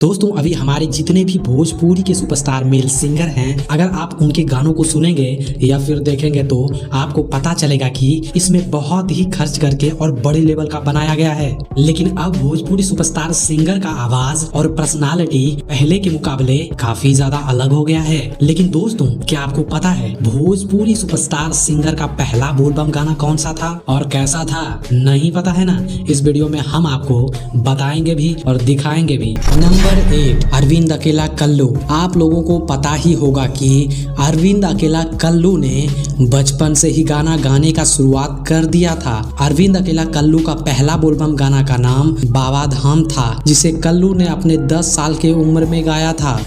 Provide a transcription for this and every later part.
दोस्तों अभी हमारे जितने भी भोजपुरी के सुपरस्टार मेल सिंगर हैं, अगर आप उनके गानों को सुनेंगे या फिर देखेंगे तो आपको पता चलेगा कि इसमें बहुत ही खर्च करके और बड़े लेवल का बनाया गया है। लेकिन अब भोजपुरी सुपरस्टार सिंगर का आवाज और पर्सनालिटी पहले के मुकाबले काफी ज्यादा अलग हो गया है। लेकिन दोस्तों क्या आपको पता है भोजपुरी सुपरस्टार सिंगर का पहला बोलबम गाना कौन सा था और कैसा था? नहीं पता है ना? इस वीडियो में हम आपको बताएंगे भी और दिखाएंगे भी। नंबर 8 अरविंद अकेला कल्लू। आप लोगों को पता ही होगा कि अरविंद अकेला कल्लू ने बचपन से ही गाना गाने का शुरुआत कर दिया था। अरविंद अकेला कल्लू का पहला बोलबम गाना का नाम बाबा धाम था, जिसे कल्लू ने अपने 10 साल के उम्र में गाया था।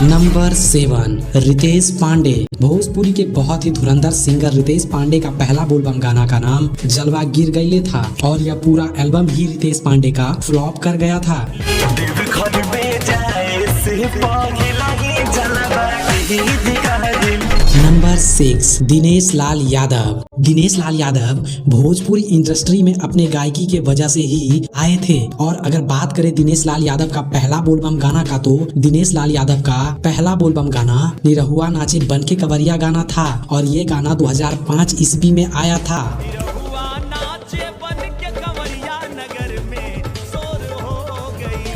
नंबर 7 रितेश पांडे। भोजपुरी के बहुत ही धुरंधर सिंगर रितेश पांडे का पहला बोलबम गाना का नाम जलवा गिर गईले था और यह पूरा एल्बम ही रितेश पांडे का फ्लॉप कर गया था। नंबर 6 दिनेश लाल यादव। दिनेश लाल यादव भोजपुरी इंडस्ट्री में अपने गायकी के वजह से ही आए थे। और अगर बात करें दिनेश लाल यादव का पहला बोलबम गाना का, तो दिनेश लाल यादव का पहला बोलबम गाना निरहुआ नाचे बनके कवरिया गाना था और ये गाना 2005 ईस्वी में आया था।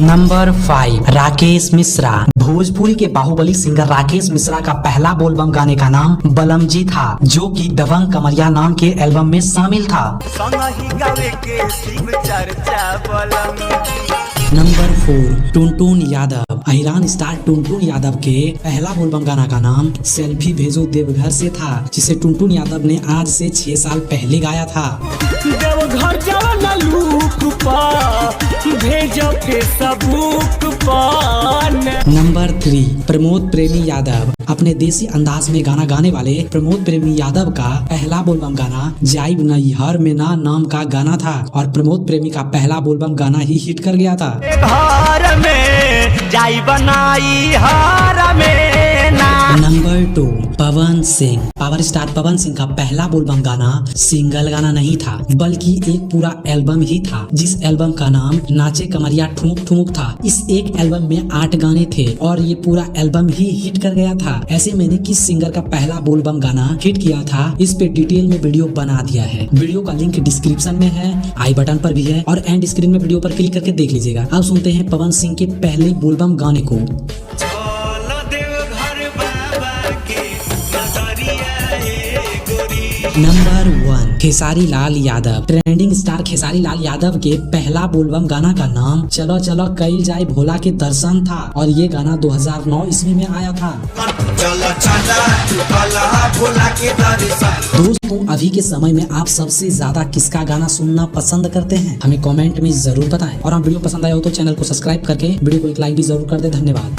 नंबर 5 राकेश मिश्रा। भोजपुरी के बाहुबली सिंगर राकेश मिश्रा का पहला बोलबम गाने का नाम बलम जी था, जो कि दबंग कमरिया नाम के एल्बम में शामिल था। नंबर 4 टुनटुन यादव। अहिरान स्टार टुनटुन यादव के पहला बोलबम गाना का नाम सेल्फी भेजो देवघर से था, जिसे टुनटुन यादव ने आज से 6 साल पहले गाया था। देवघर जाना लूक पा, भेजो के सबूक पान। नंबर 3 प्रमोद प्रेमी यादव। अपने देसी अंदाज में गाना गाने वाले प्रमोद प्रेमी यादव का पहला बोलबम गाना जाइब नैहर में ना नाम का गाना था और प्रमोद प्रेमी का पहला बोलबम गाना ही हिट कर गया था। घर में जाइब नैहर में ना। Number 2 Pawan Singh. Power star Pawan Singh का पहला बोलबम गाना सिंगल गाना नहीं था, बल्कि एक पूरा एल्बम ही था, जिस एल्बम का नाम नाचे कमरिया ठुमुक ठुमुक था। इस एक एल्बम में 8 गाने थे और ये पूरा एल्बम ही हिट कर गया था। ऐसे मैंने किस सिंगर का पहला बोलबम गाना हिट किया था, इस पे डिटेल में वीडियो बना दिया है। वीडियो का लिंक डिस्क्रिप्शन में है, आई बटन पर भी है और एंड स्क्रीन में वीडियो पर क्लिक करके देख लीजिएगा। अब सुनते हैं पवन सिंह के पहले बोलबम गाने को। Number 1 Khesari Lal Yadav. Trending star Khesari Lal Yadav के पहला बोलबम गाना का नाम चलो चलो कईल जाए भोला के दर्शन था और ये गाना 2009 ईस्वी में आया था। दोस्तों अभी के समय में आप सबसे ज्यादा किसका गाना सुनना पसंद करते हैं? हमें कमेंट में जरूर बताएं और आप वीडियो पसंद आया हो तो चैनल को सब्सक्राइब करके वीडियो को एक लाइक भी जरूर कर दे। धन्यवाद।